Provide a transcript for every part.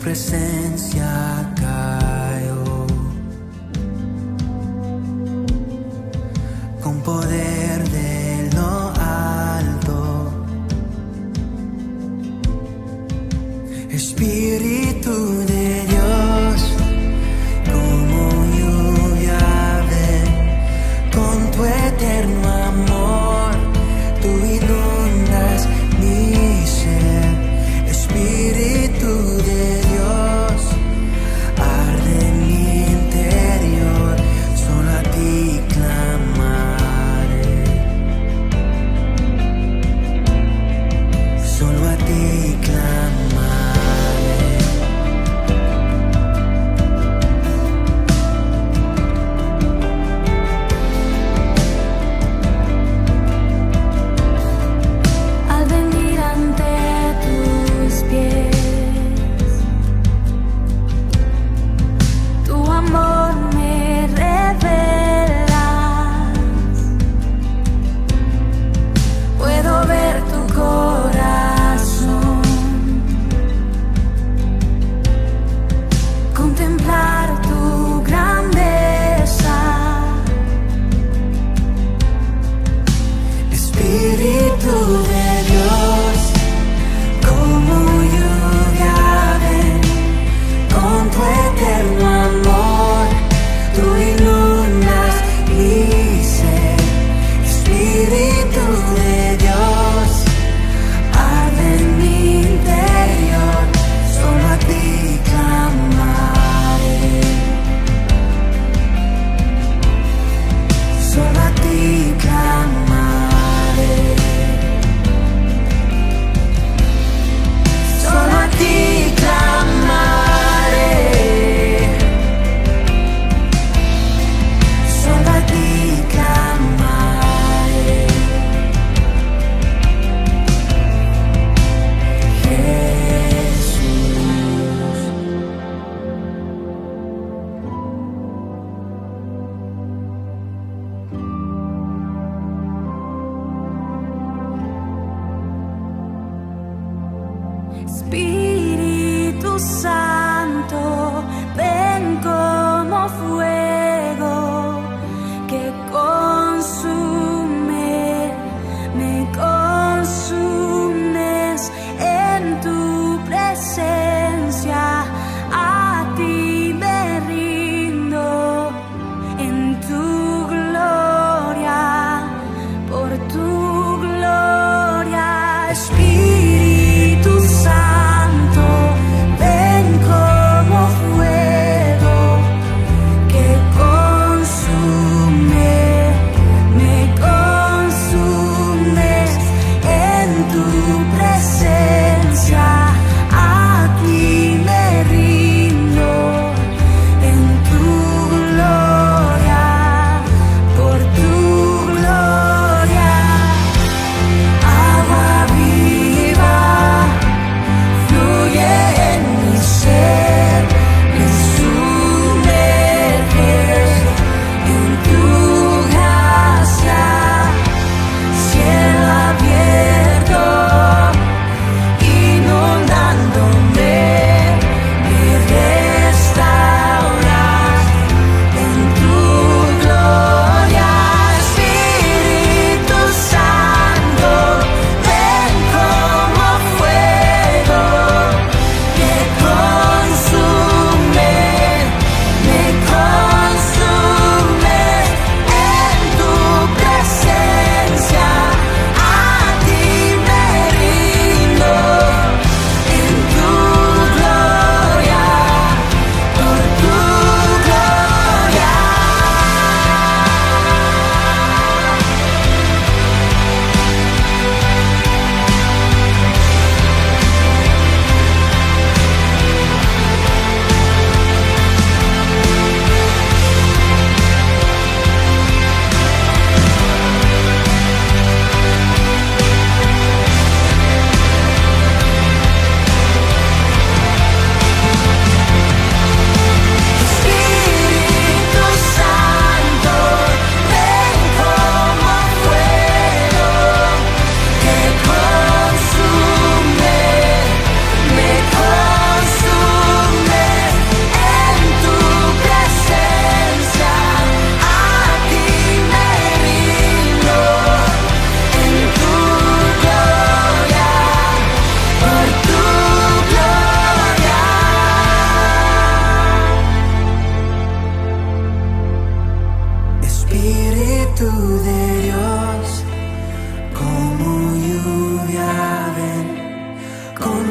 presencia cayó con poder de lo alto. Espíritu de Dios, como lluvia ven, con tu eterno amor, tú inundas mi ser. Espíritu de Dios, arde en mi interior, solo a ti clamaré, solo a ti clamaré. Al venir ante tus pies, tu amor me revelas. Puedo ver tu corazón, contemplar tu grandeza. Espíritu de Dios, como lluvia ven, con tu eterno amor, tú inundas mi ser. Espíritu de Dios, arde en mi interior, solo a ti clamaré, solo a ti clamaré, solo a ti clamaré, solo a ti clamaré. Jesús. Espíritu Santo, ven como fuego que consume, me consumes en tu presencia. A ti me rindo en tu gloria, por tu gloria. Espíritu Santo, ven como fuego que consume, me consumes en tu presencia. A ti me rindo en tu gloria, por tu gloria. Agua viva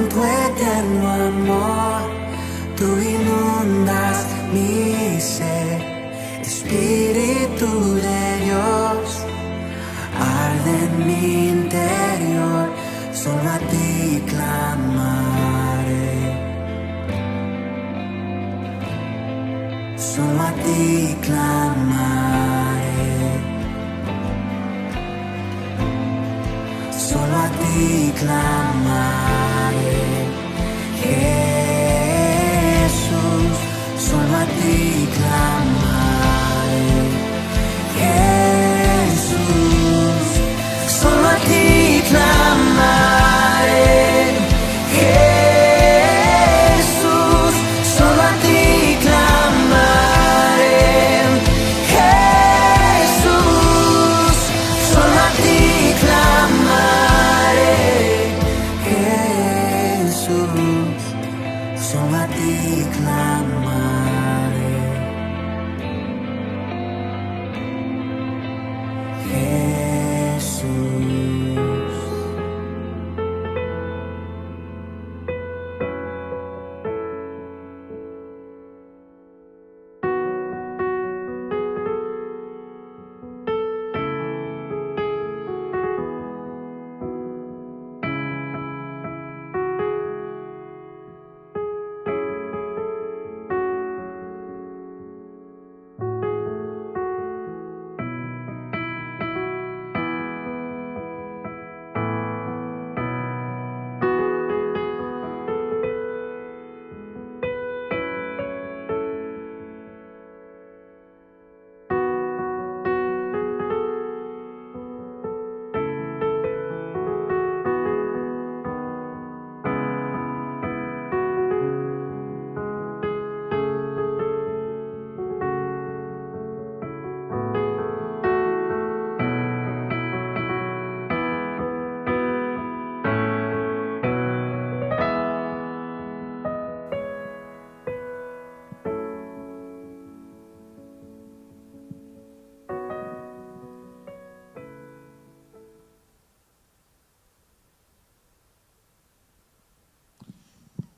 tu eterno amor, tú inundas mi ser. Espíritu de Dios, arde en mi interior, solo a ti clamaré. Solo a ti clamaré. Solo a ti clamaré. Jesús, solo a ti clamaré. Jesús, solo a ti clamaré. Jesús, solo a ti clamaré. Jesús, solo a ti clamaré. Jesús, solo a ti clamaré. Jesús.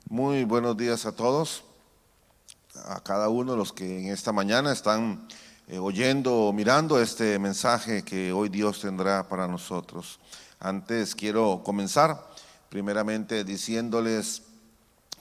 Muy buenos días a todos, a cada uno de los que en esta mañana están oyendo o mirando este mensaje que hoy Dios tendrá para nosotros. Antes quiero comenzar primeramente diciéndoles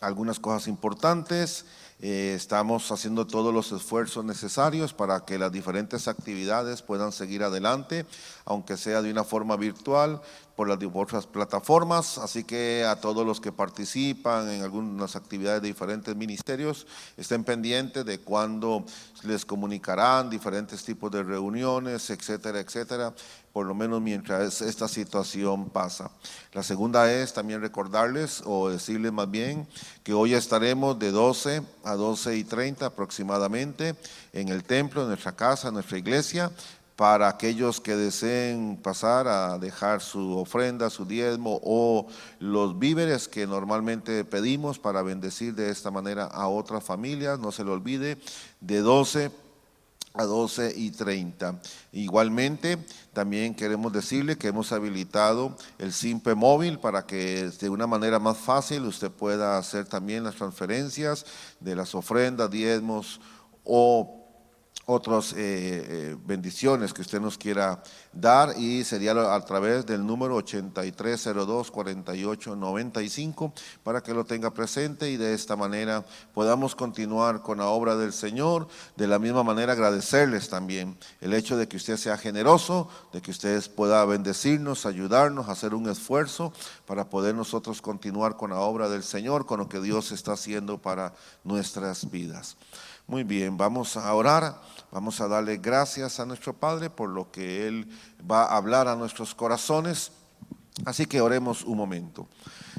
algunas cosas importantes. Estamos haciendo todos los esfuerzos necesarios para que las diferentes actividades puedan seguir adelante, aunque sea de una forma virtual, por las diversas plataformas. Así que a todos los que participan en algunas actividades de diferentes ministerios, estén pendientes de cuándo les comunicarán diferentes tipos de reuniones, etcétera, etcétera, por lo menos mientras esta situación pasa. La segunda es también recordarles o decirles más bien que hoy estaremos de 12 a 12:30 aproximadamente en el templo, en nuestra casa, en nuestra iglesia, para aquellos que deseen pasar a dejar su ofrenda, su diezmo o los víveres que normalmente pedimos para bendecir de esta manera a otras familias. No se lo olvide, de 12 a 12:30. Igualmente, también queremos decirle que hemos habilitado el Simpe móvil para que de una manera más fácil usted pueda hacer también las transferencias de las ofrendas, diezmos o otras bendiciones que usted nos quiera dar, y sería a través del número 8302-4895 para que lo tenga presente y de esta manera podamos continuar con la obra del Señor. De la misma manera agradecerles también el hecho de que usted sea generoso, de que usted pueda bendecirnos, ayudarnos a hacer un esfuerzo para poder nosotros continuar con la obra del Señor, con lo que Dios está haciendo para nuestras vidas. Muy bien, vamos a orar, vamos a darle gracias a nuestro Padre por lo que Él va a hablar a nuestros corazones. Así que oremos un momento.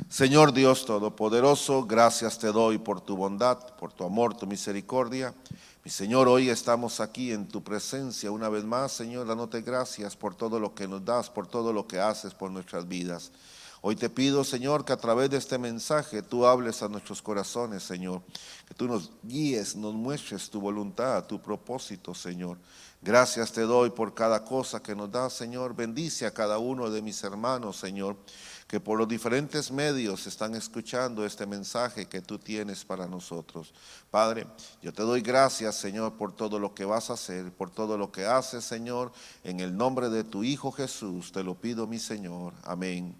Señor Dios Todopoderoso, gracias te doy por tu bondad, por tu amor, tu misericordia. Mi Señor, hoy estamos aquí en tu presencia una vez más, Señor, dándote gracias por todo lo que nos das, por todo lo que haces por nuestras vidas. Hoy te pido, Señor, que a través de este mensaje tú hables a nuestros corazones, Señor. Que tú nos guíes, nos muestres tu voluntad, tu propósito, Señor. Gracias te doy por cada cosa que nos das, Señor. Bendice a cada uno de mis hermanos, Señor, que por los diferentes medios están escuchando este mensaje que tú tienes para nosotros. Padre, yo te doy gracias, Señor, por todo lo que vas a hacer, por todo lo que haces, Señor. En el nombre de tu Hijo Jesús te lo pido, mi Señor. Amén.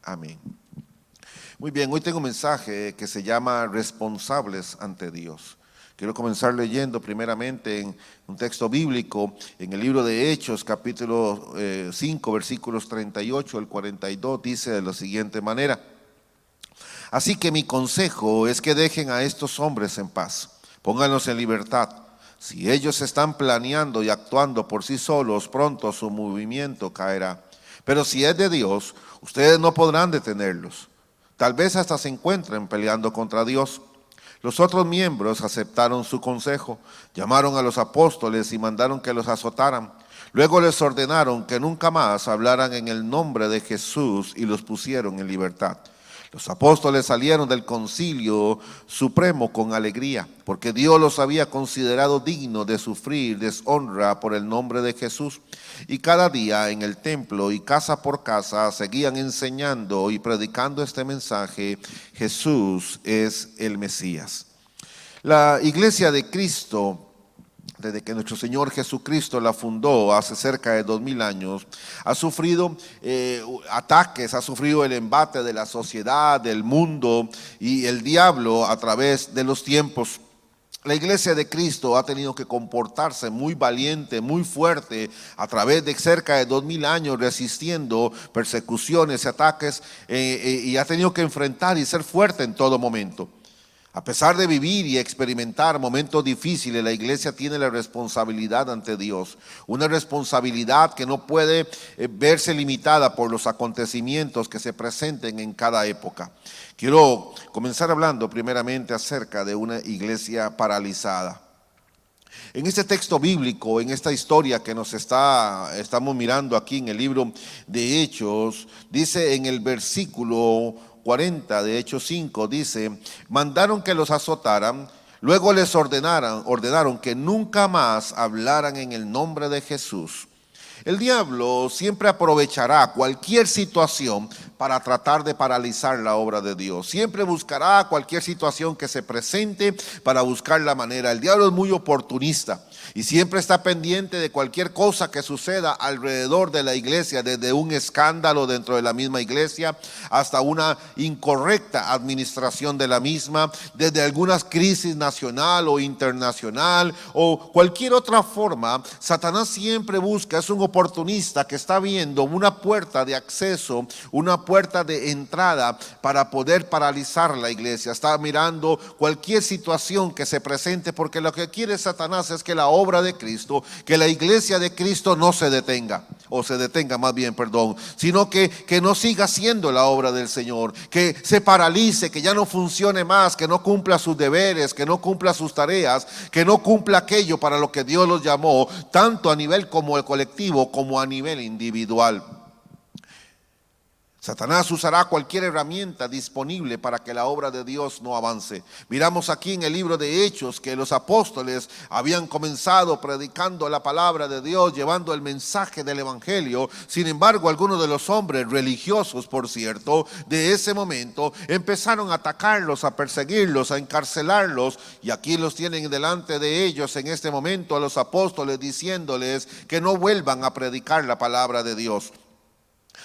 Amén. Muy bien, hoy tengo un mensaje que se llama Responsables ante Dios. Quiero comenzar leyendo primeramente en un texto bíblico en el libro de Hechos, capítulo 5, versículos 38 al 42, dice de la siguiente manera: así que mi consejo es que dejen a estos hombres en paz, pónganlos en libertad. Si ellos están planeando y actuando por sí solos, pronto su movimiento caerá. Pero si es de Dios, ustedes no podrán detenerlos. Tal vez hasta se encuentren peleando contra Dios. Los otros miembros aceptaron su consejo, llamaron a los apóstoles y mandaron que los azotaran. Luego les ordenaron que nunca más hablaran en el nombre de Jesús y los pusieron en libertad. Los apóstoles salieron del concilio supremo con alegría, porque Dios los había considerado dignos de sufrir deshonra por el nombre de Jesús. Y cada día en el templo y casa por casa seguían enseñando y predicando este mensaje: Jesús es el Mesías. La Iglesia de Cristo, desde que nuestro Señor Jesucristo la fundó hace cerca de 2000 años, ha sufrido ataques, ha sufrido el embate de la sociedad, del mundo y el diablo a través de los tiempos. La Iglesia de Cristo ha tenido que comportarse muy valiente, muy fuerte, a través de cerca de 2000 años, resistiendo persecuciones y ataques, y ha tenido que enfrentar y ser fuerte en todo momento. A pesar de vivir y experimentar momentos difíciles, la iglesia tiene la responsabilidad ante Dios, una responsabilidad que no puede verse limitada por los acontecimientos que se presenten en cada época. Quiero comenzar hablando primeramente acerca de una iglesia paralizada. En este texto bíblico, en esta historia que estamos mirando aquí en el libro de Hechos, dice en el versículo 40 de Hechos 5, dice: mandaron que los azotaran, luego les ordenaron que nunca más hablaran en el nombre de Jesús. El diablo siempre aprovechará cualquier situación para tratar de paralizar la obra de Dios. Siempre buscará cualquier situación que se presente para buscar la manera. El diablo es muy oportunista y siempre está pendiente de cualquier cosa que suceda alrededor de la iglesia, desde un escándalo dentro de la misma iglesia hasta una incorrecta administración de la misma, desde algunas crisis nacional o internacional o cualquier otra forma. Satanás siempre busca, es un oportunista que está viendo una puerta de acceso, una puerta de entrada para poder paralizar la iglesia. Está mirando cualquier situación que se presente, porque lo que quiere Satanás es que la obra de Cristo, que la iglesia de Cristo no se detenga, sino que no siga siendo la obra del Señor, que se paralice, que ya no funcione más, que no cumpla sus deberes, que no cumpla sus tareas, que no cumpla aquello para lo que Dios los llamó, tanto a nivel como el colectivo como a nivel individual. Satanás usará cualquier herramienta disponible para que la obra de Dios no avance. Miramos aquí en el libro de Hechos que los apóstoles habían comenzado predicando la palabra de Dios, llevando el mensaje del evangelio. Sin embargo, algunos de los hombres religiosos, por cierto, de ese momento, empezaron a atacarlos, a perseguirlos, a encarcelarlos. Y aquí los tienen delante de ellos en este momento a los apóstoles, diciéndoles que no vuelvan a predicar la palabra de Dios.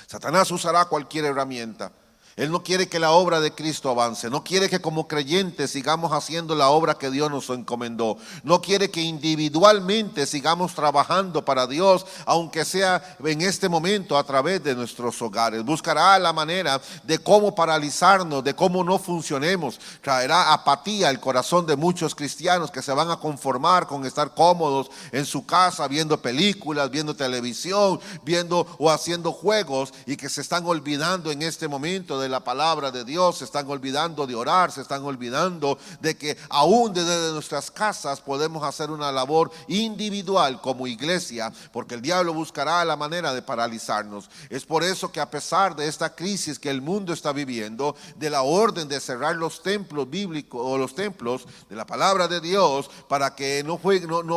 Satanás usará cualquier herramienta. Él no quiere que la obra de Cristo avance, no quiere que como creyentes sigamos haciendo la obra que Dios nos encomendó, no quiere que individualmente sigamos trabajando para Dios, aunque sea en este momento a través de nuestros hogares. Buscará la manera de cómo paralizarnos, de cómo no funcionemos. Traerá apatía al corazón de muchos cristianos que se van a conformar con estar cómodos en su casa, viendo películas, viendo televisión, viendo o haciendo juegos, y que se están olvidando en este momento de de la palabra de Dios, se están olvidando de orar, se están olvidando de que aún desde nuestras casas podemos hacer una labor individual como iglesia, porque el diablo buscará la manera de paralizarnos. Es por eso que a pesar de esta crisis que el mundo está viviendo, de la orden de cerrar los templos bíblicos o los templos de la palabra de Dios para que no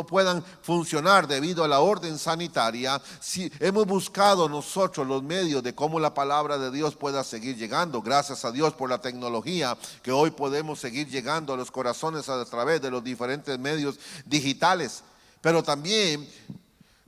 puedan funcionar debido a la orden sanitaria, si hemos buscado nosotros los medios de cómo la palabra de Dios pueda seguir llegando. Gracias a Dios por la tecnología, que hoy podemos seguir llegando a los corazones a través de los diferentes medios digitales. Pero también,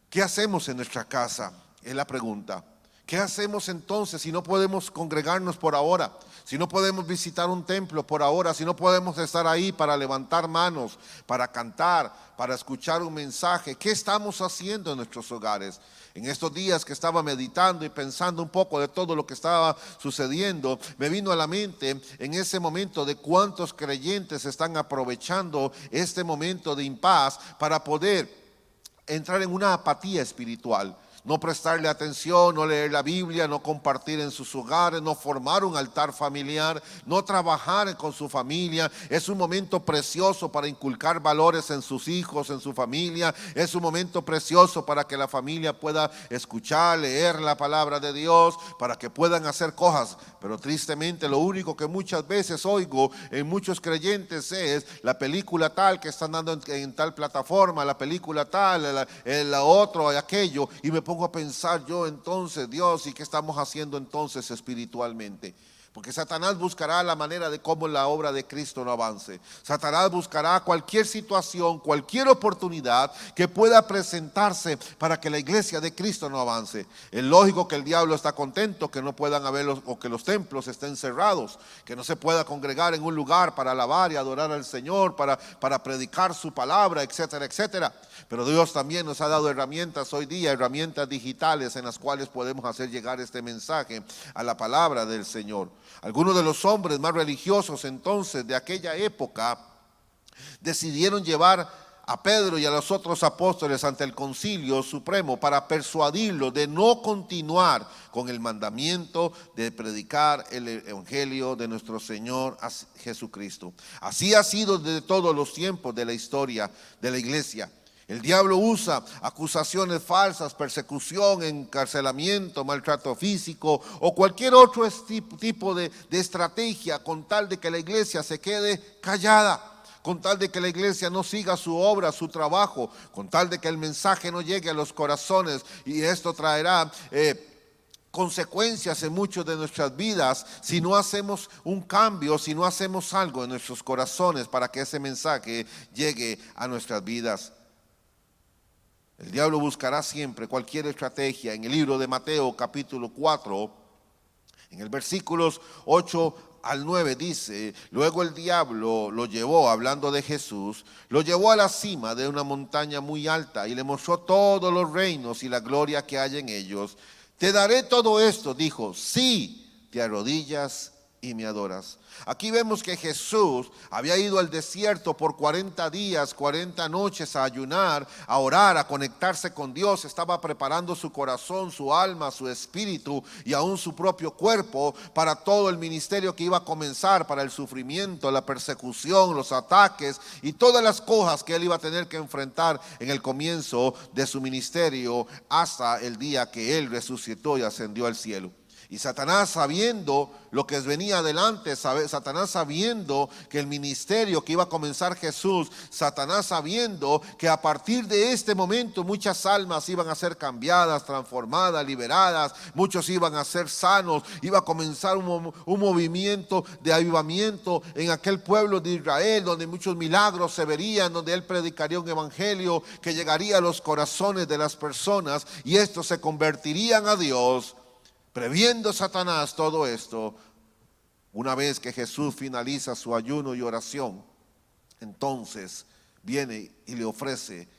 ¿qué hacemos en nuestra casa? Es la pregunta. ¿Qué hacemos entonces si no podemos congregarnos por ahora? Si no podemos visitar un templo por ahora, si no podemos estar ahí para levantar manos, para cantar, para escuchar un mensaje, ¿qué estamos haciendo en nuestros hogares? En estos días que estaba meditando y pensando un poco de todo lo que estaba sucediendo, me vino a la mente en ese momento de cuántos creyentes están aprovechando este momento de impaz para poder entrar en una apatía espiritual. No prestarle atención, no leer la Biblia, no compartir en sus hogares, no formar un altar familiar, no trabajar con su familia. Es un momento precioso para inculcar valores en sus hijos, en su familia. Es un momento precioso para que la familia pueda escuchar, leer la palabra de Dios, para que puedan hacer cosas. Pero tristemente lo único que muchas veces oigo en muchos creyentes es la película tal que están dando en tal plataforma, la película tal, la otro, aquello, y me pongo a pensar yo entonces, Dios, ¿y qué estamos haciendo entonces espiritualmente? Porque Satanás buscará la manera de cómo la obra de Cristo no avance. Satanás buscará cualquier situación, cualquier oportunidad que pueda presentarse para que la iglesia de Cristo no avance. Es lógico que el diablo está contento que no puedan haber o que los templos estén cerrados, que no se pueda congregar en un lugar para alabar y adorar al Señor, para predicar su palabra, etcétera, etcétera. Pero Dios también nos ha dado herramientas hoy día, herramientas digitales en las cuales podemos hacer llegar este mensaje a la palabra del Señor. Algunos de los hombres más religiosos entonces de aquella época decidieron llevar a Pedro y a los otros apóstoles ante el Concilio Supremo para persuadirlos de no continuar con el mandamiento de predicar el evangelio de nuestro Señor Jesucristo. Así ha sido desde todos los tiempos de la historia de la iglesia. El diablo usa acusaciones falsas, persecución, encarcelamiento, maltrato físico o cualquier otro tipo de estrategia con tal de que la iglesia se quede callada, con tal de que la iglesia no siga su obra, su trabajo, con tal de que el mensaje no llegue a los corazones, y esto traerá consecuencias en muchas de nuestras vidas si no hacemos un cambio, si no hacemos algo en nuestros corazones para que ese mensaje llegue a nuestras vidas. El diablo buscará siempre cualquier estrategia. En el libro de Mateo capítulo 4, en el versículos 8 al 9 dice: luego el diablo lo llevó, hablando de Jesús, lo llevó a la cima de una montaña muy alta y le mostró todos los reinos y la gloria que hay en ellos. Te daré todo esto, dijo, si te arrodillas y me adoras. Aquí vemos que Jesús había ido al desierto por 40 días, 40 noches a ayunar, a orar, a conectarse con Dios. Estaba preparando su corazón, su alma, su espíritu y aún su propio cuerpo para todo el ministerio que iba a comenzar, para el sufrimiento, la persecución, los ataques y todas las cosas que él iba a tener que enfrentar en el comienzo de su ministerio hasta el día que él resucitó y ascendió al cielo. Y Satanás, sabiendo lo que venía adelante, Satanás sabiendo que el ministerio que iba a comenzar Jesús, Satanás sabiendo que a partir de este momento muchas almas iban a ser cambiadas, transformadas, liberadas, muchos iban a ser sanos, iba a comenzar un movimiento de avivamiento en aquel pueblo de Israel, donde muchos milagros se verían, donde él predicaría un evangelio que llegaría a los corazones de las personas y estos se convertirían a Dios. Previendo Satanás todo esto, una vez que Jesús finaliza su ayuno y oración, entonces viene y le ofrece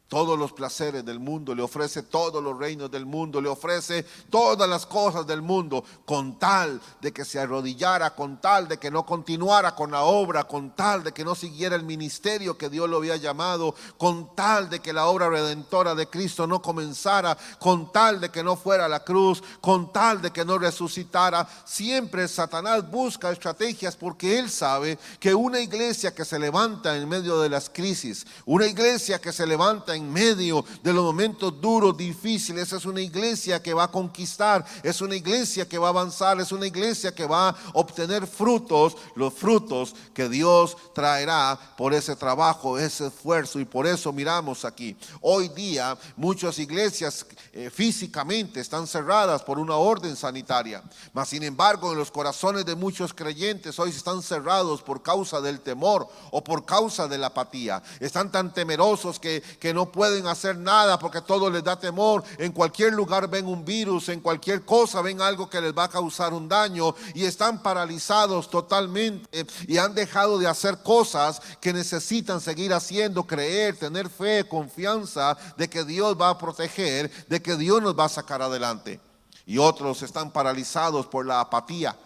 todos los placeres del mundo, le ofrece todos los reinos del mundo, le ofrece todas las cosas del mundo, con tal de que se arrodillara, con tal de que no continuara con la obra, con tal de que no siguiera el ministerio que Dios lo había llamado, con tal de que la obra redentora de Cristo no comenzara, con tal de que no fuera a la cruz, con tal de que no resucitara. Siempre Satanás busca estrategias, porque él sabe que una iglesia que se levanta en medio de las crisis, una iglesia que se levanta en medio de los momentos duros, difíciles, es una iglesia que va a conquistar, es una iglesia que va a avanzar, es una iglesia que va a obtener frutos, los frutos que Dios traerá por ese trabajo, ese esfuerzo. Y por eso miramos aquí, hoy día muchas iglesias físicamente están cerradas por una orden sanitaria, mas sin embargo en los corazones de muchos creyentes hoy están cerrados por causa del temor o por causa de la apatía. Están tan temerosos que no pueden hacer nada porque todo les da temor. En cualquier lugar ven un virus, en cualquier cosa ven algo que les va a causar un daño, y están paralizados totalmente y han dejado de hacer cosas que necesitan seguir haciendo, creer, tener fe, confianza de que Dios va a proteger, de que Dios nos va a sacar adelante. Y otros están paralizados por la apatía.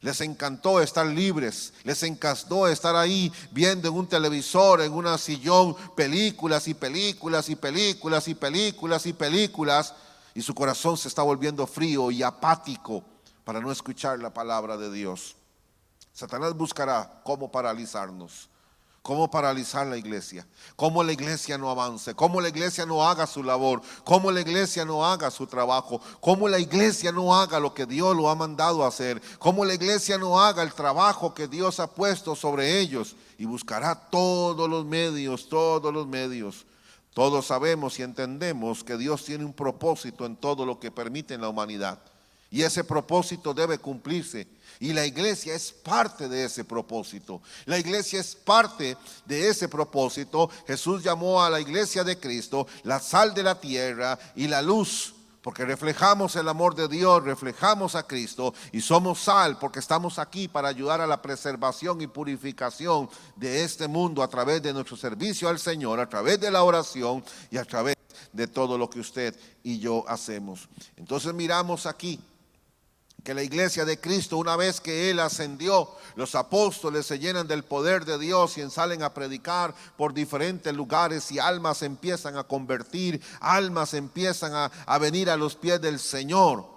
Les encantó estar libres, les encantó estar ahí viendo en un televisor, en un sillón, películas y películas y películas y películas y películas, y su corazón se está volviendo frío y apático para no escuchar la palabra de Dios. Satanás buscará cómo paralizarnos, cómo paralizar la iglesia, cómo la iglesia no avance, cómo la iglesia no haga su labor, cómo la iglesia no haga su trabajo, cómo la iglesia no haga lo que Dios lo ha mandado a hacer, cómo la iglesia no haga el trabajo que Dios ha puesto sobre ellos, y buscará todos los medios, todos los medios. Todos sabemos y entendemos que Dios tiene un propósito en todo lo que permite en la humanidad, y ese propósito debe cumplirse. Y la iglesia es parte de ese propósito. La iglesia es parte de ese propósito. Jesús llamó a la iglesia de Cristo la sal de la tierra y la luz, porque reflejamos el amor de Dios, reflejamos a Cristo, y somos sal porque estamos aquí para ayudar a la preservación y purificación de este mundo a través de nuestro servicio al Señor, a través de la oración y a través de todo lo que usted y yo hacemos. Entonces miramos aquí que la iglesia de Cristo, una vez que Él ascendió, los apóstoles se llenan del poder de Dios y salen a predicar por diferentes lugares, y almas empiezan a convertir, almas empiezan a venir a los pies del Señor.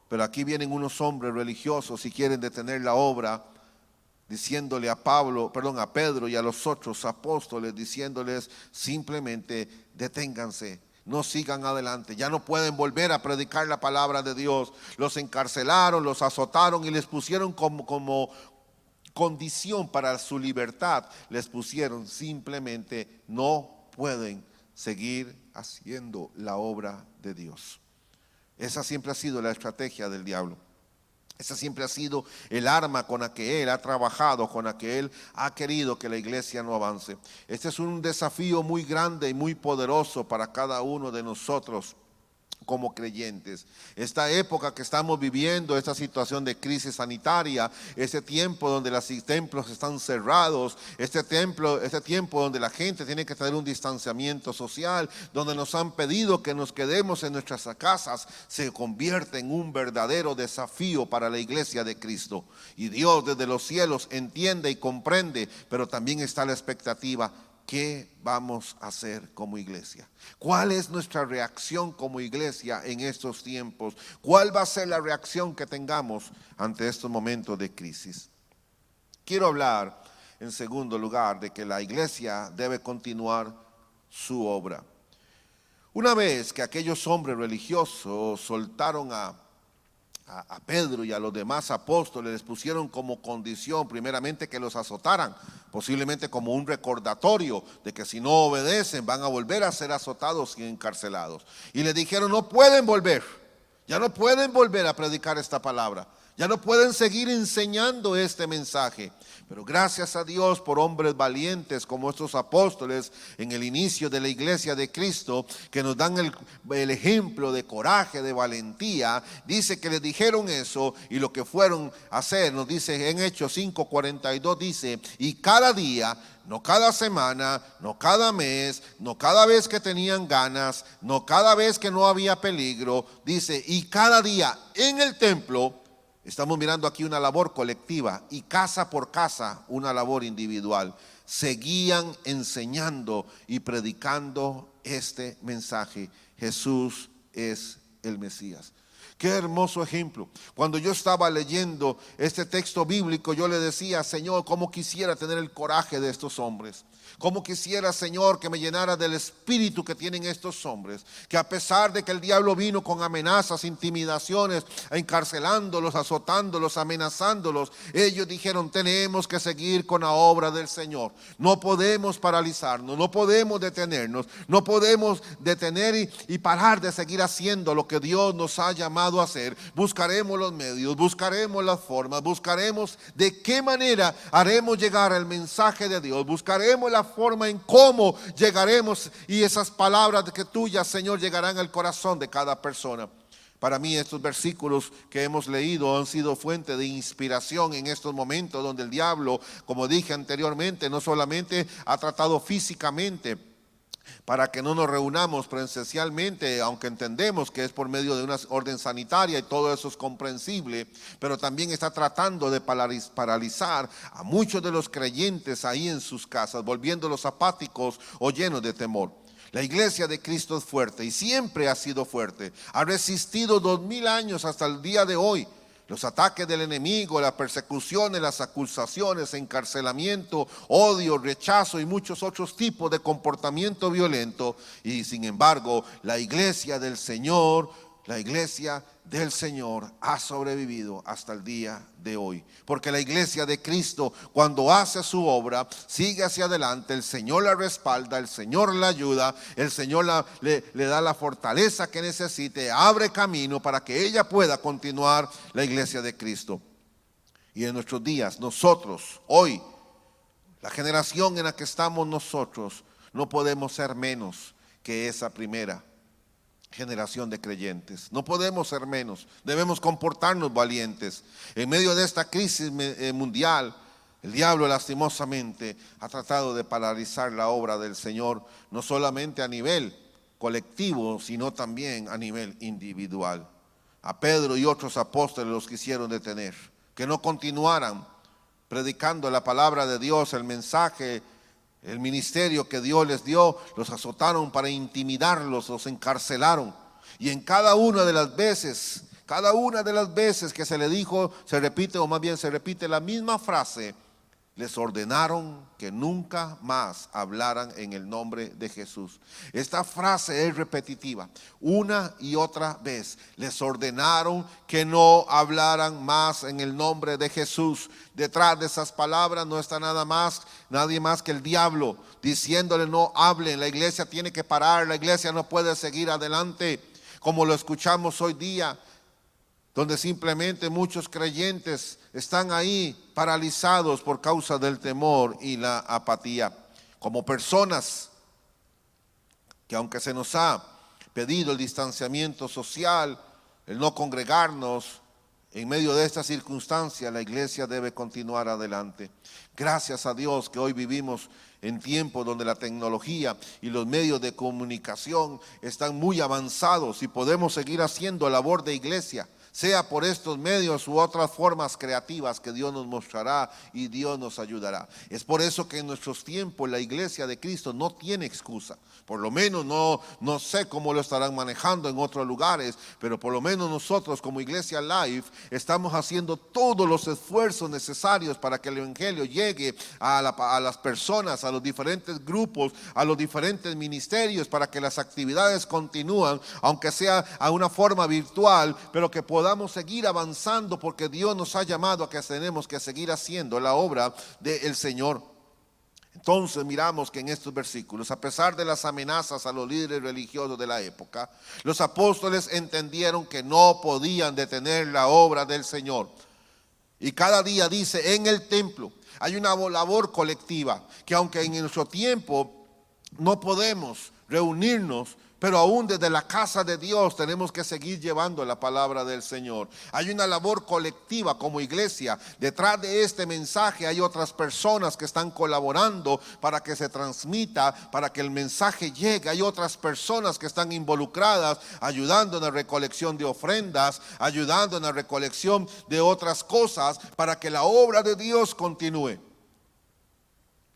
Pero aquí vienen unos hombres religiosos y quieren detener la obra, diciéndole a Pedro y a los otros apóstoles, diciéndoles simplemente: deténganse, no sigan adelante, ya no pueden volver a predicar la palabra de Dios. Los encarcelaron, los azotaron y les pusieron como condición para su libertad, les pusieron simplemente: no pueden seguir haciendo la obra de Dios. Esa siempre ha sido la estrategia del diablo. Esa siempre ha sido el arma con la que él ha trabajado, con la que él ha querido que la iglesia no avance. Este es un desafío muy grande y muy poderoso para cada uno de nosotros como creyentes. Esta época que estamos viviendo, esta situación de crisis sanitaria, ese tiempo donde los templos están cerrados, este tiempo donde la gente tiene que tener un distanciamiento social, donde nos han pedido que nos quedemos en nuestras casas, se convierte en un verdadero desafío para la iglesia de Cristo. Y Dios desde los cielos entiende y comprende, pero también está la expectativa: ¿qué vamos a hacer como iglesia? ¿Cuál es nuestra reacción como iglesia en estos tiempos? ¿Cuál va a ser la reacción que tengamos ante estos momentos de crisis? Quiero hablar en segundo lugar de que la iglesia debe continuar su obra. Una vez que aquellos hombres religiosos soltaron a Pedro y a los demás apóstoles, les pusieron como condición primeramente que los azotaran, posiblemente como un recordatorio de que si no obedecen van a volver a ser azotados y encarcelados. Y les dijeron: no pueden volver, ya no pueden volver a predicar esta palabra, Ya no pueden seguir enseñando este mensaje. Pero gracias a Dios por hombres valientes como estos apóstoles en el inicio de la iglesia de Cristo, que nos dan el ejemplo de coraje, de valentía. Dice que les dijeron eso y lo que fueron a hacer, nos dice en Hechos 5:42, dice, y cada día, no cada semana, no cada mes, no cada vez que tenían ganas, no cada vez que no había peligro, dice, y cada día en el templo. Estamos mirando aquí una labor colectiva y casa por casa una labor individual. Seguían enseñando y predicando este mensaje. Jesús es el Mesías. Qué hermoso ejemplo. Cuando yo estaba leyendo este texto bíblico, yo le decía, Señor, cómo quisiera tener el coraje de estos hombres. Cómo quisiera, Señor, que me llenara del espíritu que tienen estos hombres, que a pesar de que el diablo vino con amenazas, intimidaciones, encarcelándolos, azotándolos, amenazándolos, ellos dijeron, tenemos que seguir con la obra del Señor. No podemos paralizarnos, no podemos detenernos, no podemos detener y parar de seguir haciendo lo que Dios nos ha llamado a hacer. Buscaremos los medios, buscaremos las formas, buscaremos de qué manera haremos llegar el mensaje de Dios, buscaremos la forma en cómo llegaremos, y esas palabras que tuyas, Señor, llegarán al corazón de cada persona. Para mí estos versículos que hemos leído han sido fuente de inspiración en estos momentos donde el diablo, como dije anteriormente, no solamente ha tratado físicamente para que no nos reunamos presencialmente, aunque entendemos que es por medio de una orden sanitaria y todo eso es comprensible, pero también está tratando de paralizar a muchos de los creyentes ahí en sus casas, volviéndolos apáticos o llenos de temor. La iglesia de Cristo es fuerte y siempre ha sido fuerte, ha resistido 2000 años hasta el día de hoy. Los ataques del enemigo, las persecuciones, las acusaciones, encarcelamiento, odio, rechazo y muchos otros tipos de comportamiento violento. Y sin embargo, la iglesia del Señor ha sobrevivido hasta el día de hoy. Porque la iglesia de Cristo, cuando hace su obra, sigue hacia adelante. El Señor la respalda, el Señor la ayuda, el Señor le da la fortaleza que necesite, abre camino para que ella pueda continuar la iglesia de Cristo. Y en nuestros días, nosotros, hoy, la generación en la que estamos nosotros, no podemos ser menos que esa primera generación de creyentes. No podemos ser menos, debemos comportarnos valientes. En medio de esta crisis mundial, el diablo lastimosamente ha tratado de paralizar la obra del Señor, no solamente a nivel colectivo, sino también a nivel individual. A Pedro y otros apóstoles los quisieron detener, que no continuaran predicando la palabra de Dios, el mensaje, el ministerio que Dios les dio. Los azotaron para intimidarlos, los encarcelaron. Y en cada una de las veces que se le dijo, se repite, o más bien se repite la misma frase, les ordenaron que nunca más hablaran en el nombre de Jesús. Esta frase es repetitiva, una y otra vez. Les ordenaron que no hablaran más en el nombre de Jesús. Detrás de esas palabras no está nadie más que el diablo, diciéndole no hablen, la iglesia tiene que parar, la iglesia no puede seguir adelante, como lo escuchamos hoy día, donde simplemente muchos creyentes están ahí paralizados por causa del temor y la apatía. Como personas que, aunque se nos ha pedido el distanciamiento social, el no congregarnos, en medio de esta circunstancia la iglesia debe continuar adelante. Gracias a Dios que hoy vivimos en tiempos donde la tecnología y los medios de comunicación están muy avanzados y podemos seguir haciendo labor de iglesia, sea por estos medios u otras formas creativas que Dios nos mostrará y Dios nos ayudará. Es por eso que en nuestros tiempos la iglesia de Cristo no tiene excusa. Por lo menos no sé cómo lo estarán manejando en otros lugares, pero por lo menos nosotros como Iglesia Life estamos haciendo todos los esfuerzos necesarios para que el evangelio llegue a las personas, a los diferentes grupos, a los diferentes ministerios, para que las actividades continúen, aunque sea a una forma virtual, pero que podamos seguir avanzando, porque Dios nos ha llamado a que tenemos que seguir haciendo la obra del Señor. Entonces miramos que en estos versículos, a pesar de las amenazas a los líderes religiosos de la época, los apóstoles entendieron que no podían detener la obra del Señor. Y cada día dice en el templo. Hay una labor colectiva que aunque en nuestro tiempo no podemos reunirnos, pero aún desde la casa de Dios tenemos que seguir llevando la palabra del Señor. Hay una labor colectiva como iglesia. Detrás de este mensaje hay otras personas que están colaborando para que se transmita, para que el mensaje llegue. Hay otras personas que están involucradas, ayudando en la recolección de ofrendas, ayudando en la recolección de otras cosas, para que la obra de Dios continúe.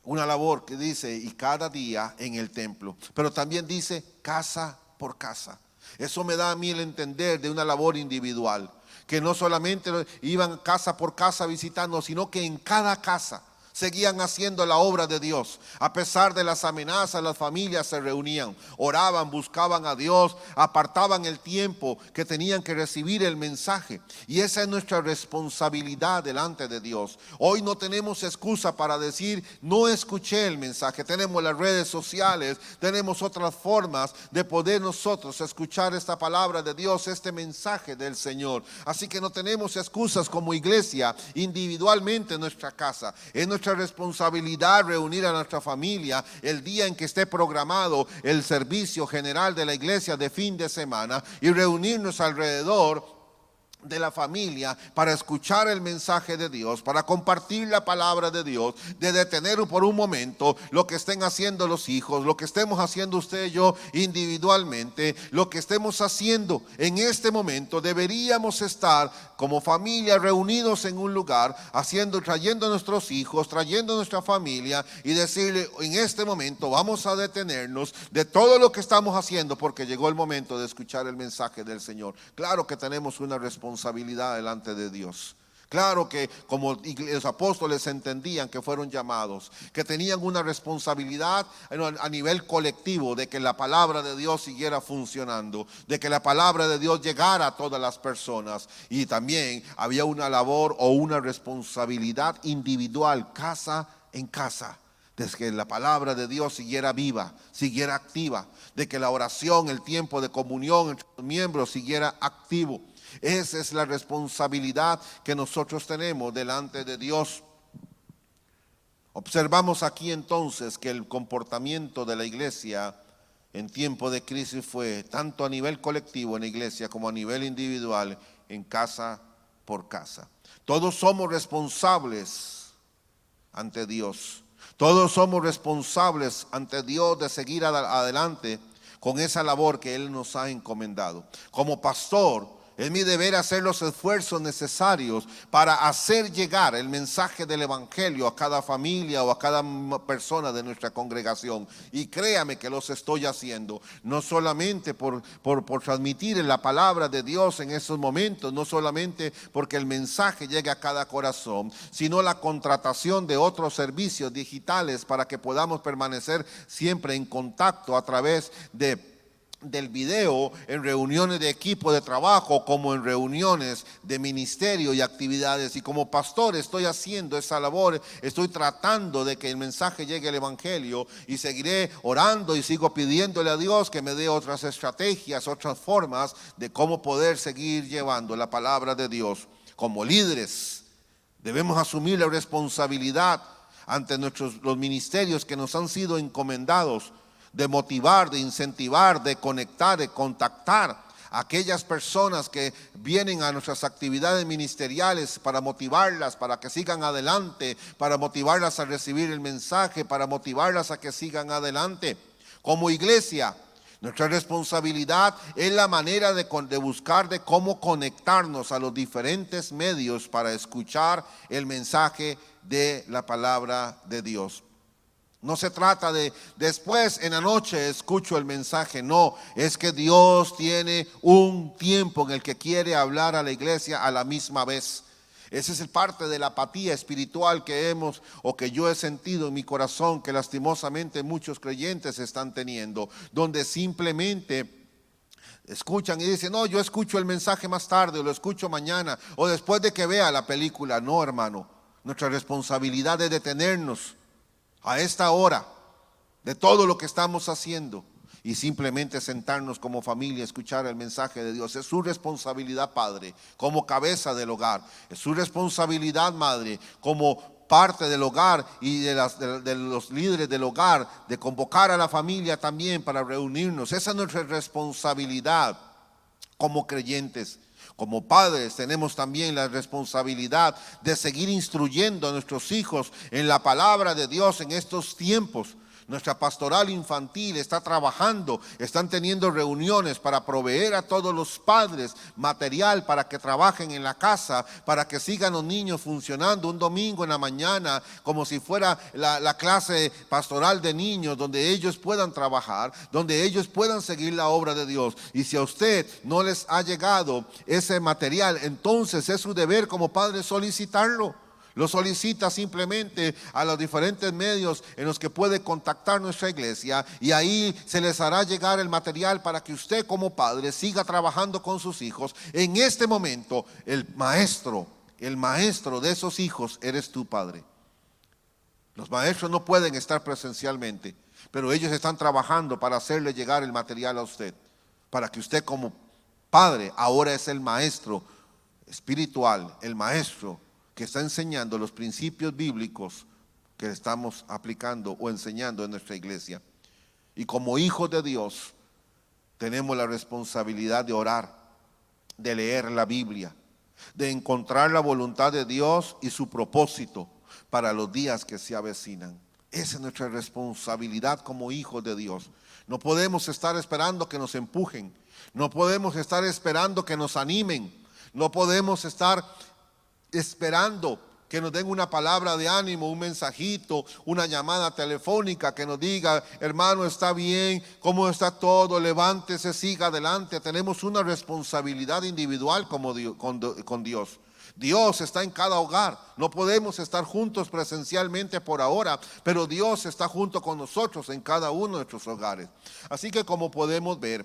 Una labor que dice, y cada día en el templo, pero también dice casa por casa. Eso me da a mí el entender de una labor individual, que no solamente iban casa por casa visitando, sino que en cada casa seguían haciendo la obra de Dios. A pesar de las amenazas, las familias se reunían, oraban, buscaban a Dios, apartaban el tiempo que tenían que recibir el mensaje. Y esa es nuestra responsabilidad delante de Dios. Hoy no tenemos excusa para decir, no escuché el mensaje. Tenemos las redes sociales, tenemos otras formas de poder nosotros escuchar esta palabra de Dios, este mensaje del Señor. Así que no tenemos excusas como iglesia, individualmente en nuestra casa. Es nuestra responsabilidad reunir a nuestra familia el día en que esté programado el servicio general de la iglesia de fin de semana y reunirnos alrededor de la familia para escuchar el mensaje de Dios, para compartir la palabra de Dios, de detener por un momento lo que estén haciendo los hijos, lo que estemos haciendo usted y yo individualmente, lo que estemos haciendo en este momento. Deberíamos estar como familia reunidos en un lugar, trayendo a nuestros hijos, trayendo a nuestra familia y decirle, en este momento vamos a detenernos de todo lo que estamos haciendo porque llegó el momento de escuchar el mensaje del Señor. Claro que tenemos una responsabilidad delante de Dios. Claro que como los apóstoles entendían que fueron llamados, que tenían una responsabilidad a nivel colectivo de que la palabra de Dios siguiera funcionando, de que la palabra de Dios llegara a todas las personas. Y también había una labor o una responsabilidad individual, casa en casa, de que la palabra de Dios siguiera viva, siguiera activa, de que la oración, el tiempo de comunión entre los miembros siguiera activo. Esa es la responsabilidad que nosotros tenemos delante de Dios. Observamos aquí entonces que el comportamiento de la iglesia en tiempo de crisis fue tanto a nivel colectivo en la iglesia como a nivel individual en casa por casa. Todos somos responsables ante Dios. Todos somos responsables ante Dios de seguir adelante con esa labor que Él nos ha encomendado. Como pastor, es mi deber hacer los esfuerzos necesarios para hacer llegar el mensaje del evangelio a cada familia o a cada persona de nuestra congregación. Y créame que los estoy haciendo, no solamente por transmitir la palabra de Dios en esos momentos, no solamente porque el mensaje llegue a cada corazón, sino la contratación de otros servicios digitales para que podamos permanecer siempre en contacto a través del video, en reuniones de equipo de trabajo, como en reuniones de ministerio y actividades. Y como pastor estoy haciendo esa labor, estoy tratando de que el mensaje llegue al evangelio, y seguiré orando y sigo pidiéndole a Dios que me dé otras estrategias, otras formas de cómo poder seguir llevando la palabra de Dios. Como líderes debemos asumir la responsabilidad ante los ministerios que nos han sido encomendados, de motivar, de incentivar, de conectar, de contactar a aquellas personas que vienen a nuestras actividades ministeriales, para motivarlas, para que sigan adelante, para motivarlas a recibir el mensaje, para motivarlas a que sigan adelante. Como iglesia, nuestra responsabilidad es la manera de buscar de cómo conectarnos a los diferentes medios para escuchar el mensaje de la palabra de Dios. No se trata de después en la noche escucho el mensaje. No, es que Dios tiene un tiempo en el que quiere hablar a la iglesia a la misma vez. Esa es parte de la apatía espiritual que yo he sentido en mi corazón, que lastimosamente muchos creyentes están teniendo, donde simplemente escuchan y dicen, no, yo escucho el mensaje más tarde, o lo escucho mañana, o después de que vea la película. No, hermano, nuestra responsabilidad es detenernos a esta hora de todo lo que estamos haciendo y simplemente sentarnos como familia a escuchar el mensaje de Dios. Es su responsabilidad, padre, como cabeza del hogar. Es su responsabilidad, madre, como parte del hogar y de los líderes del hogar, de convocar a la familia también para reunirnos. Esa es nuestra responsabilidad como creyentes. Como padres tenemos también la responsabilidad de seguir instruyendo a nuestros hijos en la palabra de Dios en estos tiempos. Nuestra pastoral infantil está trabajando, están teniendo reuniones para proveer a todos los padres material para que trabajen en la casa, para que sigan los niños funcionando un domingo en la mañana, como si fuera la clase pastoral de niños, donde ellos puedan trabajar, donde ellos puedan seguir la obra de Dios. Y si a usted no les ha llegado ese material, entonces es su deber como padre solicitarlo. Lo solicita simplemente a los diferentes medios en los que puede contactar nuestra iglesia, y ahí se les hará llegar el material para que usted como padre siga trabajando con sus hijos. En este momento el maestro de esos hijos eres tú, padre. Los maestros no pueden estar presencialmente, pero ellos están trabajando para hacerle llegar el material a usted, para que usted como padre ahora es el maestro espiritual, el maestro que está enseñando los principios bíblicos que estamos aplicando o enseñando en nuestra iglesia. Y como hijos de Dios tenemos la responsabilidad de orar, de leer la Biblia, de encontrar la voluntad de Dios y su propósito para los días que se avecinan. Esa es nuestra responsabilidad como hijos de Dios. No podemos estar esperando que nos empujen, no podemos estar esperando que nos animen, no podemos estar esperando que nos den una palabra de ánimo, un mensajito, una llamada telefónica que nos diga: hermano, está bien, ¿cómo está todo? Levántese, siga adelante. Tenemos una responsabilidad individual con Dios. Dios está en cada hogar. No podemos estar juntos presencialmente por ahora, pero Dios está junto con nosotros en cada uno de nuestros hogares. Así que, como podemos ver,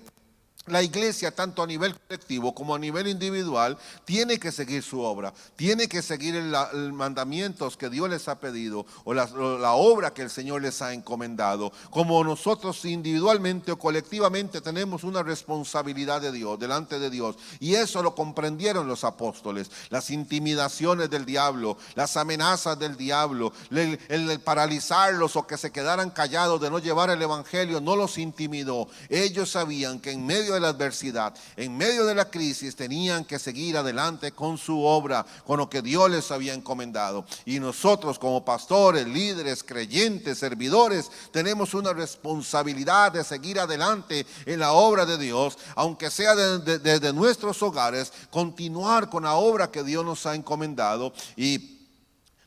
la iglesia, tanto a nivel colectivo como a nivel individual, tiene que seguir su obra, tiene que seguir los mandamientos que Dios les ha pedido, o la obra que el Señor les ha encomendado. Como nosotros individualmente o colectivamente tenemos una responsabilidad de Dios, delante de Dios, y eso lo comprendieron los apóstoles. Las intimidaciones del diablo, las amenazas del diablo, el paralizarlos o que se quedaran callados de no llevar el evangelio, no los intimidó. Ellos sabían que en medio de la adversidad, en medio de la crisis, tenían que seguir adelante con su obra, con lo que Dios les había encomendado. Y nosotros como pastores, líderes, creyentes, servidores, tenemos una responsabilidad de seguir adelante en la obra de Dios, aunque sea desde nuestros hogares, continuar con la obra que Dios nos ha encomendado, y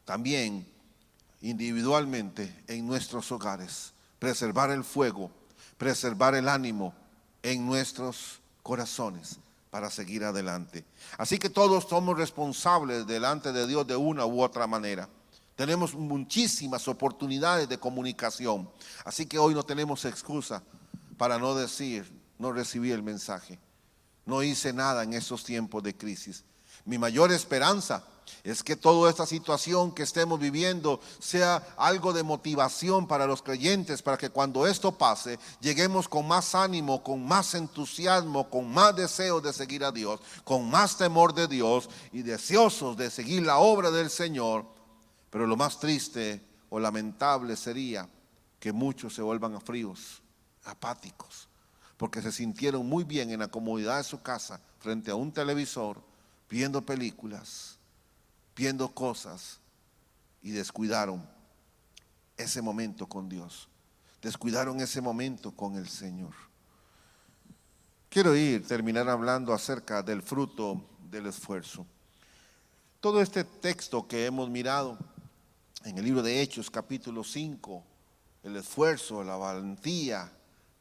también individualmente en nuestros hogares, preservar el fuego, preservar el ánimo en nuestros corazones para seguir adelante. Así que todos somos responsables delante de Dios de una u otra manera. Tenemos muchísimas oportunidades de comunicación, así que hoy no tenemos excusa para no decir: no recibí el mensaje, no hice nada en esos tiempos de crisis. Mi mayor esperanza es que toda esta situación que estemos viviendo sea algo de motivación para los creyentes, para que cuando esto pase lleguemos con más ánimo, con más entusiasmo, con más deseo de seguir a Dios, con más temor de Dios y deseosos de seguir la obra del Señor. Pero lo más triste o lamentable sería que muchos se vuelvan fríos, apáticos, porque se sintieron muy bien en la comodidad de su casa frente a un televisor, viendo películas, viendo cosas, y descuidaron ese momento con Dios, descuidaron ese momento con el Señor. Quiero terminar hablando acerca del fruto del esfuerzo. Todo este texto que hemos mirado en el libro de Hechos, capítulo 5, el esfuerzo, la valentía,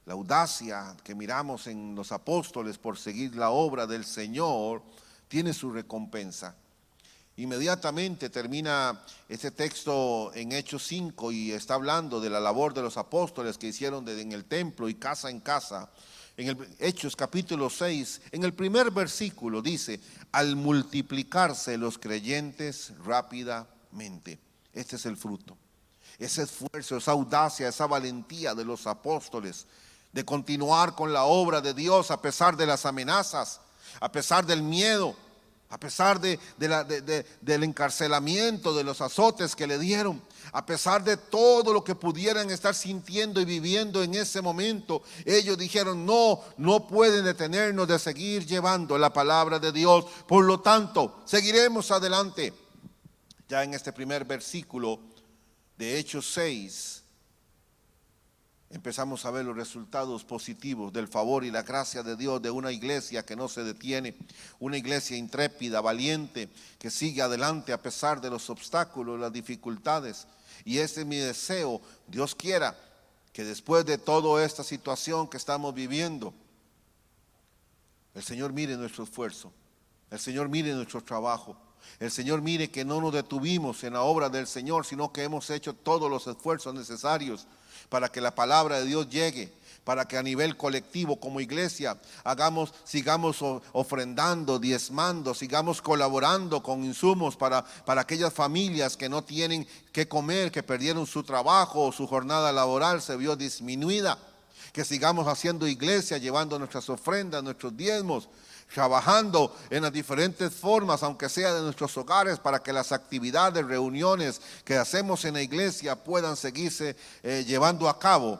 la audacia que miramos en los apóstoles por seguir la obra del Señor, tiene su recompensa. Inmediatamente termina este texto en Hechos 5 y está hablando de la labor de los apóstoles que hicieron en el templo y casa en casa. En el Hechos capítulo 6, en el primer versículo dice: al multiplicarse los creyentes rápidamente. Este es el fruto, ese esfuerzo, esa audacia, esa valentía de los apóstoles. de continuar con la obra de Dios a pesar de las amenazas, a pesar del miedo, a pesar del encarcelamiento, de los azotes que le dieron, a pesar de todo lo que pudieran estar sintiendo y viviendo en ese momento. Ellos dijeron: no pueden detenernos de seguir llevando la palabra de Dios. Por lo tanto, seguiremos adelante. Ya en este primer versículo de Hechos 6, empezamos a ver los resultados positivos del favor y la gracia de Dios, de una iglesia que no se detiene, una iglesia intrépida, valiente, que sigue adelante a pesar de los obstáculos, las dificultades. Y ese es mi deseo. Dios quiera que después de toda esta situación que estamos viviendo, el Señor mire nuestro esfuerzo, el Señor mire nuestro trabajo, el Señor mire que no nos detuvimos en la obra del Señor, sino que hemos hecho todos los esfuerzos necesarios para que la palabra de Dios llegue, para que a nivel colectivo como iglesia sigamos ofrendando, diezmando, sigamos colaborando con insumos para aquellas familias que no tienen que comer, que perdieron su trabajo o su jornada laboral se vio disminuida. Que sigamos haciendo iglesia, llevando nuestras ofrendas, nuestros diezmos, trabajando en las diferentes formas, aunque sea de nuestros hogares, para que las actividades, reuniones que hacemos en la iglesia puedan seguirse llevando a cabo.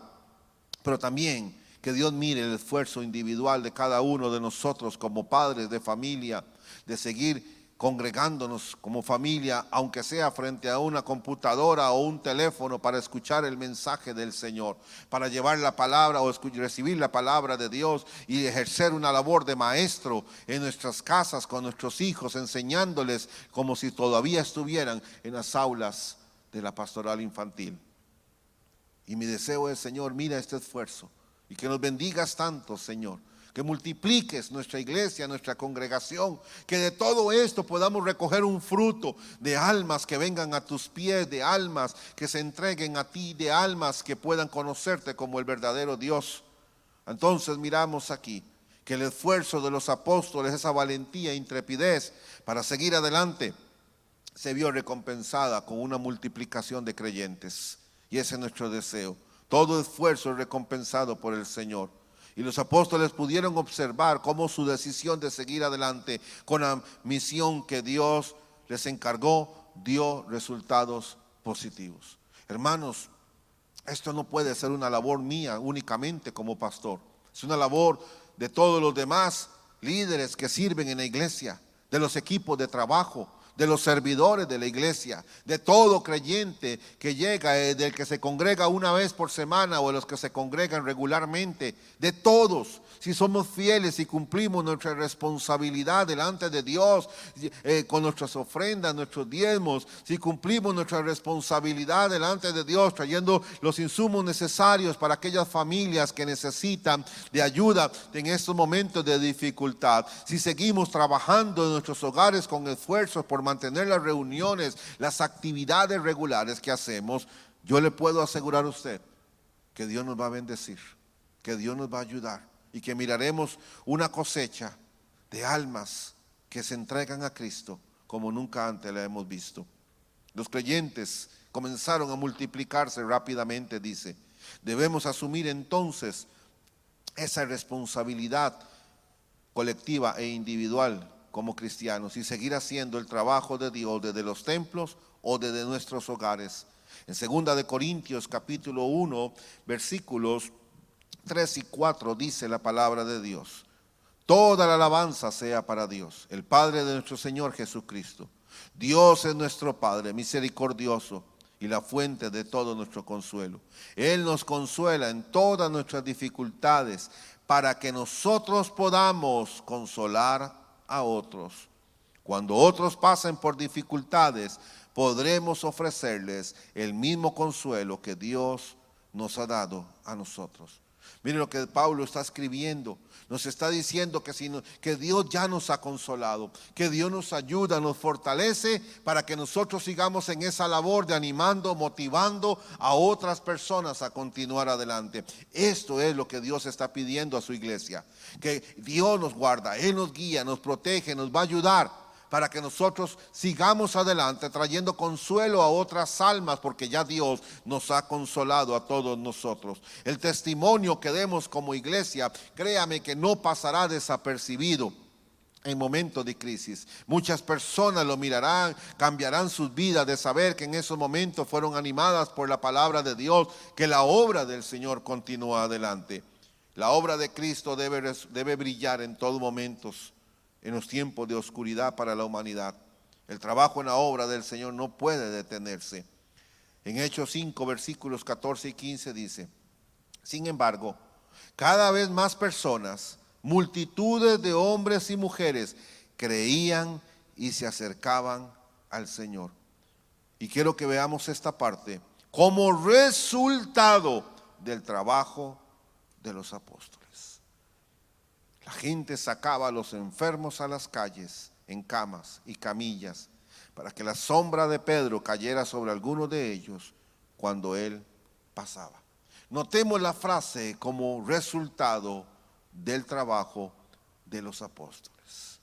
Pero también que Dios mire el esfuerzo individual de cada uno de nosotros como padres de familia, de seguir congregándonos como familia, aunque sea frente a una computadora o un teléfono, para escuchar el mensaje del Señor, para llevar la palabra o recibir la palabra de Dios y ejercer una labor de maestro en nuestras casas con nuestros hijos, enseñándoles como si todavía estuvieran en las aulas de la pastoral infantil. Y mi deseo es: Señor, mira este esfuerzo y que nos bendigas tanto, Señor, que multipliques nuestra iglesia, nuestra congregación, que de todo esto podamos recoger un fruto de almas que vengan a tus pies, de almas que se entreguen a ti, de almas que puedan conocerte como el verdadero Dios. Entonces miramos aquí que el esfuerzo de los apóstoles, esa valentía e intrepidez para seguir adelante, se vio recompensada con una multiplicación de creyentes. Y ese es nuestro deseo. Todo esfuerzo es recompensado por el Señor. Y los apóstoles pudieron observar cómo su decisión de seguir adelante con la misión que Dios les encargó dio resultados positivos. Hermanos, esto no puede ser una labor mía únicamente como pastor. Es una labor de todos los demás líderes que sirven en la iglesia, de los equipos de trabajo, de los servidores de la iglesia, de todo creyente que llega, del que se congrega una vez por semana o de los que se congregan regularmente, de todos. Si somos fieles y cumplimos nuestra responsabilidad delante de Dios con nuestras ofrendas, nuestros diezmos, si cumplimos nuestra responsabilidad delante de Dios trayendo los insumos necesarios para aquellas familias que necesitan de ayuda en estos momentos de dificultad, si seguimos trabajando en nuestros hogares con esfuerzos por mantener las reuniones, las actividades regulares que hacemos, yo le puedo asegurar a usted que Dios nos va a bendecir, que Dios nos va a ayudar y que miraremos una cosecha de almas que se entregan a Cristo como nunca antes la hemos visto. Los creyentes comenzaron a multiplicarse rápidamente, dice. Debemos asumir entonces esa responsabilidad colectiva e individual como cristianos y seguir haciendo el trabajo de Dios desde los templos o desde nuestros hogares. En 2 de Corintios capítulo 1 versículos 3 y 4 dice la palabra de Dios: toda la alabanza sea para Dios, el Padre de nuestro Señor Jesucristo. Dios es nuestro Padre misericordioso y la fuente de todo nuestro consuelo. Él nos consuela en todas nuestras dificultades para que nosotros podamos consolar a otros. Cuando otros pasen por dificultades, podremos ofrecerles el mismo consuelo que Dios nos ha dado a nosotros. Miren lo que Pablo está escribiendo. Nos está diciendo que Dios ya nos ha consolado, que Dios nos ayuda, nos fortalece para que nosotros sigamos en esa labor de animando, motivando a otras personas a continuar adelante. Esto es lo que Dios está pidiendo a su iglesia, que Dios nos guarda, Él nos guía, nos protege, nos va a ayudar para que nosotros sigamos adelante trayendo consuelo a otras almas, porque ya Dios nos ha consolado a todos nosotros. El testimonio que demos como iglesia, créame que no pasará desapercibido. En momentos de crisis, muchas personas lo mirarán, cambiarán sus vidas de saber que en esos momentos fueron animadas por la palabra de Dios, que la obra del Señor continúa adelante. La obra de Cristo debe brillar en todos momentos, en los tiempos de oscuridad para la humanidad. El trabajo en la obra del Señor no puede detenerse. En Hechos 5, versículos 14 y 15 dice: sin embargo, cada vez más personas, multitudes de hombres y mujeres, creían y se acercaban al Señor. Y quiero que veamos esta parte como resultado del trabajo de los apóstoles. La gente sacaba a los enfermos a las calles en camas y camillas para que la sombra de Pedro cayera sobre alguno de ellos cuando él pasaba. Notemos la frase como resultado del trabajo de los apóstoles.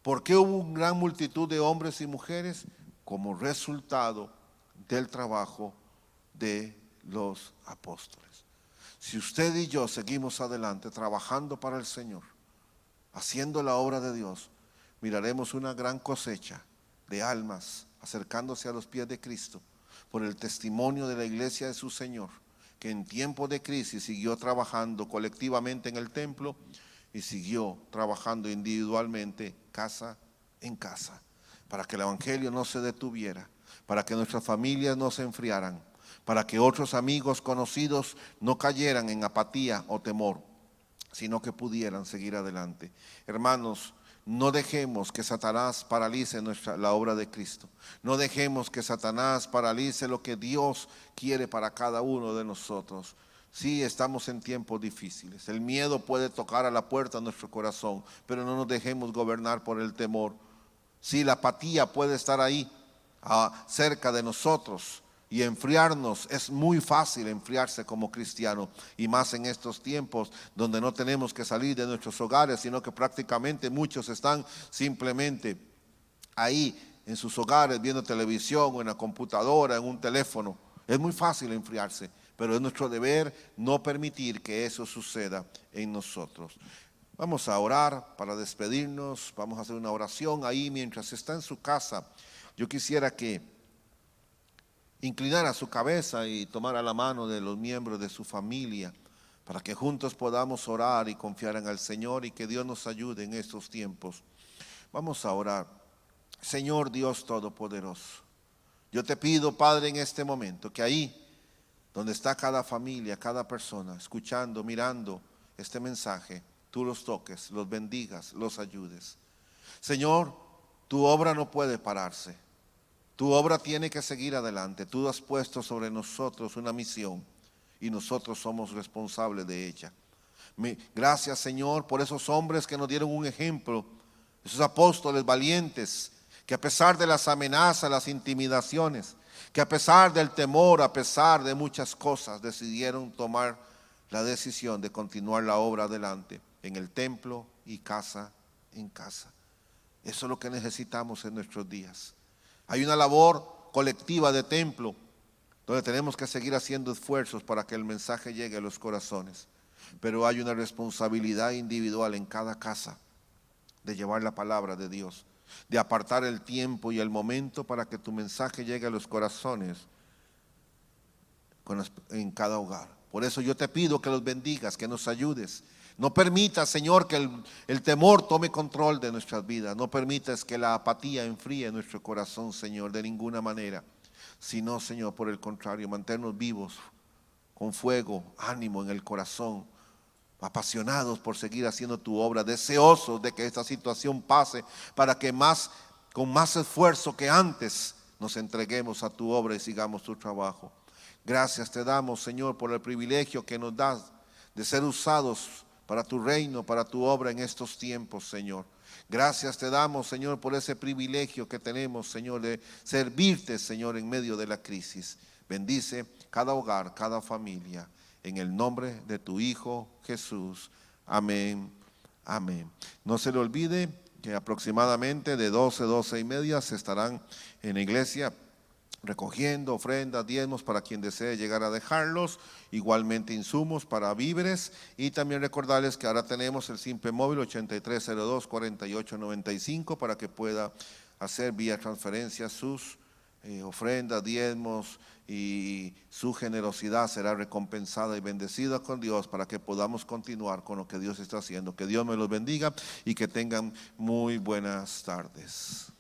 ¿Por qué hubo una gran multitud de hombres y mujeres? Como resultado del trabajo de los apóstoles. Si usted y yo seguimos adelante trabajando para el Señor, haciendo la obra de Dios, miraremos una gran cosecha de almas acercándose a los pies de Cristo por el testimonio de la iglesia de su Señor, que en tiempos de crisis siguió trabajando colectivamente en el templo y siguió trabajando individualmente casa en casa, para que el evangelio no se detuviera, para que nuestras familias no se enfriaran, para que otros amigos conocidos no cayeran en apatía o temor, sino que pudieran seguir adelante. Hermanos, no dejemos que Satanás paralice la obra de Cristo. No dejemos que Satanás paralice lo que Dios quiere para cada uno de nosotros. Sí, estamos en tiempos difíciles. El miedo puede tocar a la puerta de nuestro corazón, pero no nos dejemos gobernar por el temor. Sí, la apatía puede estar ahí, cerca de nosotros, y enfriarnos. Es muy fácil enfriarse como cristiano, y más en estos tiempos donde no tenemos que salir de nuestros hogares, sino que prácticamente muchos están simplemente ahí en sus hogares viendo televisión o en la computadora, en un teléfono. Es muy fácil enfriarse, pero es nuestro deber no permitir que eso suceda en nosotros. Vamos a orar para despedirnos. Vamos a hacer una oración ahí mientras está en su casa. Yo quisiera que inclinara su cabeza y tomara la mano de los miembros de su familia, para que juntos podamos orar y confiar en el Señor, y que Dios nos ayude en estos tiempos. Vamos a orar. Señor Dios Todopoderoso, yo te pido, Padre, en este momento, que ahí donde está cada familia, cada persona, escuchando, mirando este mensaje, tú los toques, los bendigas, los ayudes. Señor, tu obra no puede pararse. Tu obra tiene que seguir adelante. Tú has puesto sobre nosotros una misión y nosotros somos responsables de ella. Gracias, Señor, por esos hombres que nos dieron un ejemplo, esos apóstoles valientes, que a pesar de las amenazas, las intimidaciones, que a pesar del temor, a pesar de muchas cosas, decidieron tomar la decisión de continuar la obra adelante en el templo y casa en casa. Eso es lo que necesitamos en nuestros días. Hay una labor colectiva de templo donde tenemos que seguir haciendo esfuerzos para que el mensaje llegue a los corazones. Pero hay una responsabilidad individual en cada casa de llevar la palabra de Dios, de apartar el tiempo y el momento para que tu mensaje llegue a los corazones en cada hogar. Por eso yo te pido que los bendigas, que nos ayudes. No permitas, Señor, que el temor tome control de nuestras vidas. No permitas que la apatía enfríe nuestro corazón, Señor, de ninguna manera. Sino, Señor, por el contrario, mantenernos vivos, con fuego, ánimo en el corazón, apasionados por seguir haciendo tu obra, deseosos de que esta situación pase, para que con más esfuerzo que antes nos entreguemos a tu obra y sigamos tu trabajo. Gracias te damos, Señor, por el privilegio que nos das de ser usados para tu reino, para tu obra en estos tiempos, Señor. Gracias te damos, Señor, por ese privilegio que tenemos, Señor, de servirte, Señor, en medio de la crisis. Bendice cada hogar, cada familia, en el nombre de tu Hijo Jesús. Amén, amén. No se le olvide, que aproximadamente de 12 y media se estarán en la iglesia recogiendo ofrendas, diezmos para quien desee llegar a dejarlos, igualmente insumos para víveres, y también recordarles que ahora tenemos el simple móvil 8302-4895 para que pueda hacer vía transferencia sus ofrendas, diezmos, y su generosidad será recompensada y bendecida con Dios para que podamos continuar con lo que Dios está haciendo. Que Dios me los bendiga y que tengan muy buenas tardes.